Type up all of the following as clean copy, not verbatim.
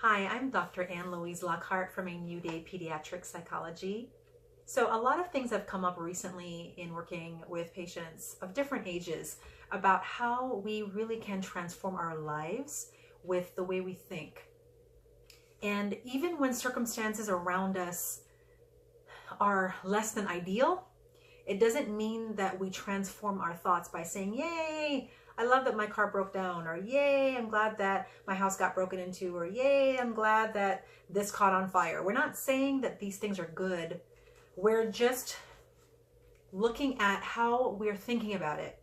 Hi, I'm Dr. Ann-Louise Lockhart from A New Day Pediatric Psychology. So a lot of things have come up recently in working with patients of different ages about how we really can transform our lives with the way we think. And even when circumstances around us are less than ideal, it doesn't mean that we transform our thoughts by saying, yay, I love that my car broke down, or yay, I'm glad that my house got broken into, or yay, I'm glad that this caught on fire. We're not saying that these things are good. We're just looking at how we're thinking about it.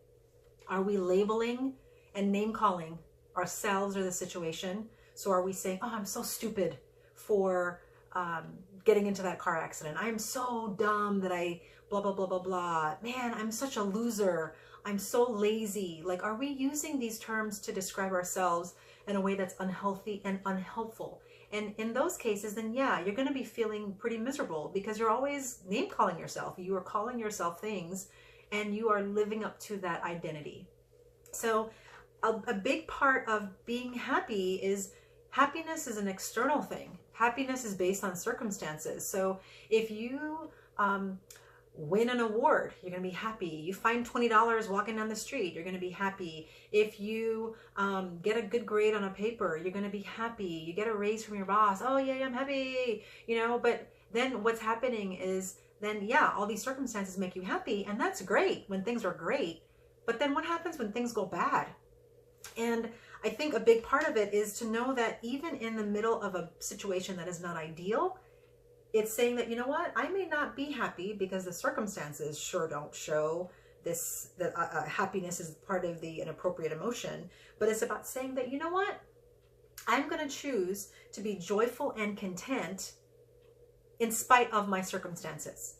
Are we labeling and name calling ourselves or the situation? So are we saying, oh, I'm so stupid for getting into that car accident. I'm so dumb that I blah, blah, blah, blah, blah. Man, I'm such a loser. I'm so lazy. Like, are we using these terms to describe ourselves in a way that's unhealthy and unhelpful? And in those cases, then yeah, you're going to be feeling pretty miserable because you're always name calling yourself. You are calling yourself things and you are living up to that identity. So a big part of being happy is happiness is an external thing. Happiness is based on circumstances. So if you win an award, you're going to be happy. You find $20 walking down the street, you're going to be happy. If you get a good grade on a paper, you're going to be happy. You get a raise from your boss, oh yeah, I'm happy, but then what's happening is then, yeah, all these circumstances make you happy, and that's great when things are great. But then what happens when things go bad? And I think a big part of it is to know that even in the middle of a situation that is not ideal, it's saying that, you know what, I may not be happy because the circumstances sure don't show this, that happiness is part of an appropriate emotion, but it's about saying that, you know what, I'm going to choose to be joyful and content in spite of my circumstances.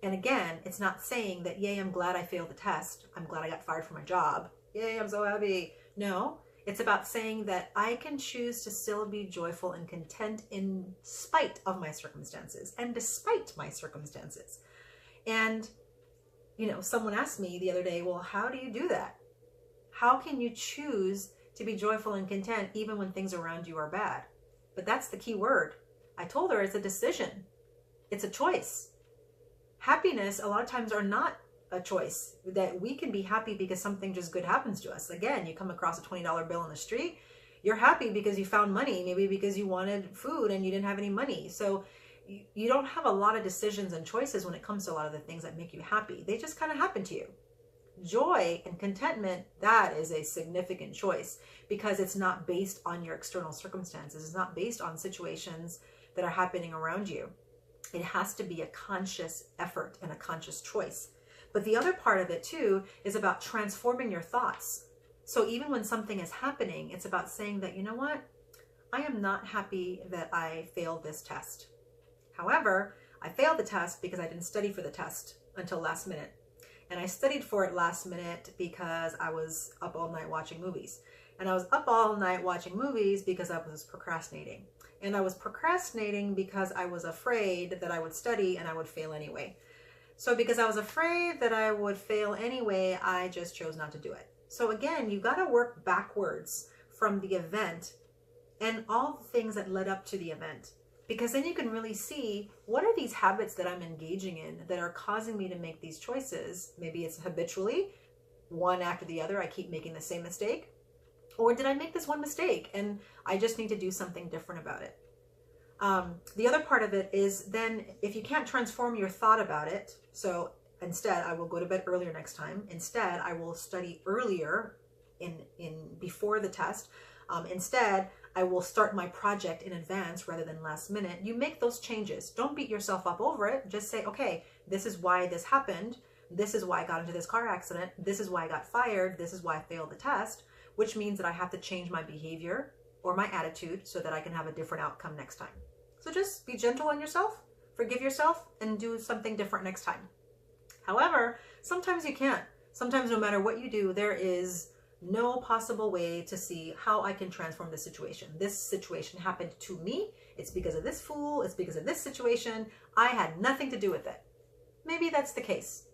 And again, it's not saying that, yay, I'm glad I failed the test. I'm glad I got fired from my job. Yay, I'm so happy. No, it's about saying that I can choose to still be joyful and content in spite of my circumstances and despite my circumstances. And, someone asked me the other day, well, how do you do that? How can you choose to be joyful and content even when things around you are bad? But that's the key word. I told her it's a decision. It's a choice. Happiness, a lot of times, are not a choice. That we can be happy because something just good happens to us. Again, you come across a $20 bill on the street, you're happy because you found money, maybe because you wanted food and you didn't have any money. So you don't have a lot of decisions and choices when it comes to a lot of the things that make you happy. They just kind of happen to you. Joy and contentment, that is a significant choice because it's not based on your external circumstances. It's not based on situations that are happening around you. It has to be a conscious effort and a conscious choice. But the other part of it too is about transforming your thoughts. So even when something is happening, it's about saying that, you know what, I am not happy that I failed this test. However, I failed the test because I didn't study for the test until last minute. And I studied for it last minute because I was up all night watching movies. And I was up all night watching movies because I was procrastinating. And I was procrastinating because I was afraid that I would study and I would fail anyway. So because I was afraid that I would fail anyway, I just chose not to do it. So again, you got to work backwards from the event and all the things that led up to the event. Because then you can really see, what are these habits that I'm engaging in that are causing me to make these choices? Maybe it's habitually, one after the other, I keep making the same mistake. Or did I make this one mistake and I just need to do something different about it? The other part of it is then if you can't transform your thought about it, so instead I will go to bed earlier next time. Instead, I will study earlier before the test. Instead, I will start my project in advance rather than last minute. You make those changes. Don't beat yourself up over it. Just say, okay, this is why this happened. This is why I got into this car accident. This is why I got fired. This is why I failed the test, which means that I have to change my behavior or my attitude so that I can have a different outcome next time. So just be gentle on yourself, forgive yourself, and do something different next time. However, sometimes you can't. Sometimes no matter what you do, there is no possible way to see how I can transform this situation. This situation happened to me. It's because of this fool. It's because of this situation. I had nothing to do with it. Maybe that's the case.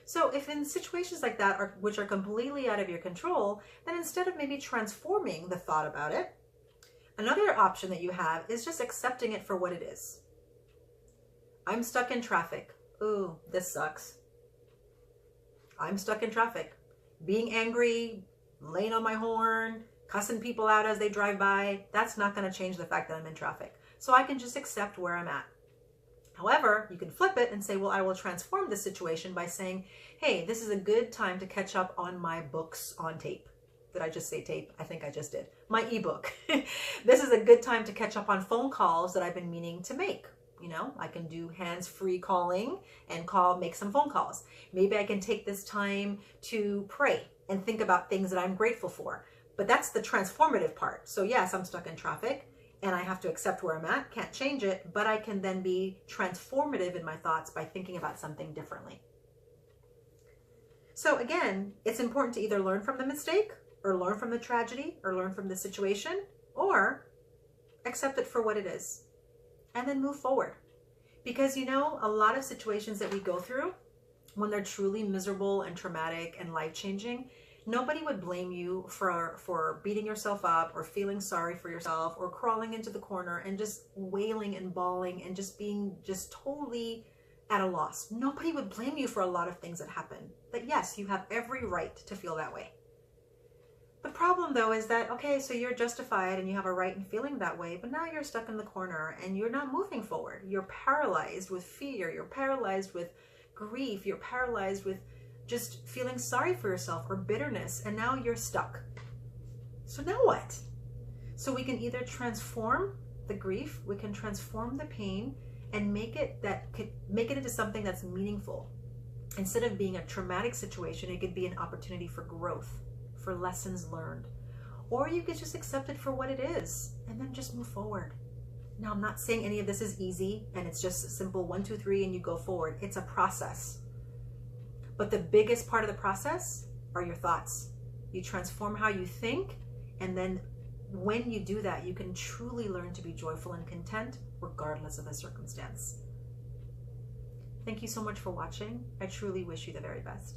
So if in situations like that, which are completely out of your control, then instead of maybe transforming the thought about it, Another option that you have is just accepting it for what it is. I'm stuck in traffic. Ooh, this sucks. I'm stuck in traffic. Being angry, laying on my horn, cussing people out as they drive by, that's not going to change the fact that I'm in traffic. So I can just accept where I'm at. However, you can flip it and say, well, I will transform this situation by saying, hey, this is a good time to catch up on my books on tape. Did I just say tape? I think I just did. My ebook. This is a good time to catch up on phone calls that I've been meaning to make. You know, I can do hands-free calling and make some phone calls. Maybe I can take this time to pray and think about things that I'm grateful for. But that's the transformative part. So yes, I'm stuck in traffic and I have to accept where I'm at, can't change it, but I can then be transformative in my thoughts by thinking about something differently. So again, it's important to either learn from the mistake or learn from the tragedy or learn from the situation or accept it for what it is and then move forward. Because you know, a lot of situations that we go through when they're truly miserable and traumatic and life-changing, nobody would blame you for beating yourself up or feeling sorry for yourself or crawling into the corner and just wailing and bawling and just being just totally at a loss. Nobody would blame you for a lot of things that happen. But yes, you have every right to feel that way. The problem though is that, okay, so you're justified and you have a right in feeling that way, but now you're stuck in the corner and you're not moving forward. You're paralyzed with fear. You're paralyzed with grief. You're paralyzed with just feeling sorry for yourself or bitterness, and now you're stuck. So now what? So we can either transform the grief, we can transform the pain and make it into something that's meaningful. Instead of being a traumatic situation, it could be an opportunity for growth, for lessons learned. Or you could just accept it for what it is and then just move forward. Now, I'm not saying any of this is easy and it's just a simple 1, 2, 3 and you go forward. It's a process. But the biggest part of the process are your thoughts. You transform how you think, and then when you do that, you can truly learn to be joyful and content regardless of the circumstance. Thank you so much for watching. I truly wish you the very best.